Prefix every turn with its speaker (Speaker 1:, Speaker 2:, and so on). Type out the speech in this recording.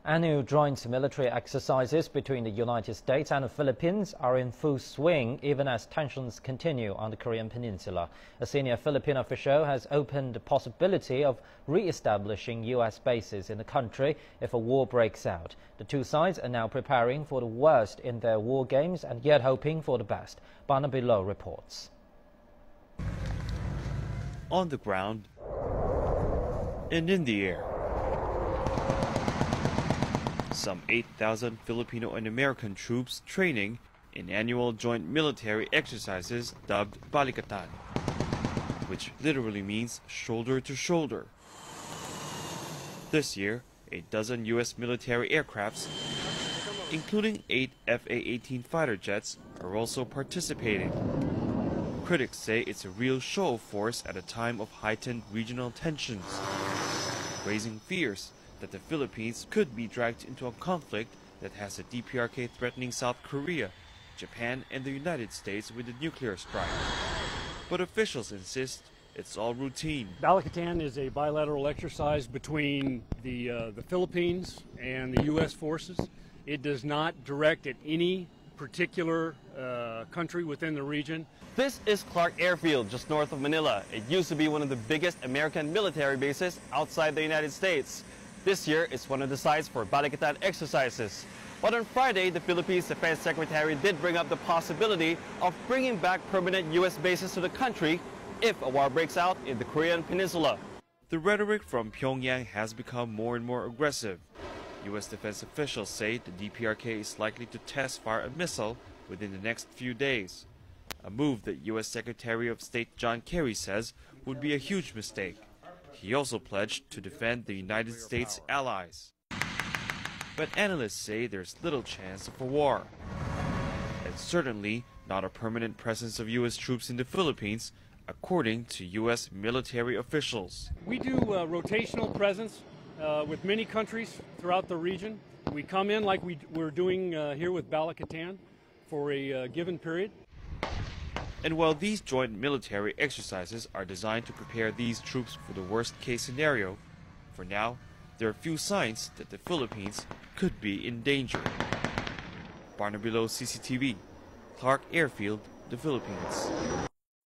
Speaker 1: Annual joint military exercises between the United States and the Philippines are in full swing, even as tensions continue on the Korean Peninsula. A senior Philippine official has opened the possibility of re-establishing U.S. bases in the country if a war breaks out. The two sides are now preparing for the worst in their war games and yet hoping for the best. Barnaby Low reports.
Speaker 2: On the ground and in the air, some 8,000 Filipino and American troops training in annual joint military exercises dubbed Balikatan, which literally means shoulder to shoulder. This year, a dozen U.S. military aircrafts, including 8 F/A-18 fighter jets, are also participating. Critics say it's a real show of force at a time of heightened regional tensions, raising fears that the Philippines could be dragged into a conflict that has the DPRK threatening South Korea, Japan, and the United States with a nuclear strike. But officials insist it's all routine.
Speaker 3: Balikatan is a bilateral exercise between the Philippines and the U.S. forces. It does not direct at any particular country within the region.
Speaker 4: This is Clark Airfield, just north of Manila. It used to be one of the biggest American military bases outside the United States. This year, it's one of the sites for Balikatan exercises. But on Friday, the Philippines Defense Secretary did bring up the possibility of bringing back permanent U.S. bases to the country if a war breaks out in the Korean Peninsula.
Speaker 2: The rhetoric from Pyongyang has become more and more aggressive. U.S. defense officials say the DPRK is likely to test fire a missile within the next few days, a move that U.S. Secretary of State John Kerry says would be a huge mistake. He also pledged to defend the United States allies. But analysts say there's little chance of a war, and certainly not a permanent presence of U.S. troops in the Philippines, according to U.S. military officials.
Speaker 3: We do rotational presence with many countries throughout the region. We come in like we're doing here with Balikatan for a given period.
Speaker 2: And while these joint military exercises are designed to prepare these troops for the worst-case scenario, for now, there are few signs that the Philippines could be in danger. Barnaby Low, CCTV, Clark Airfield, the Philippines.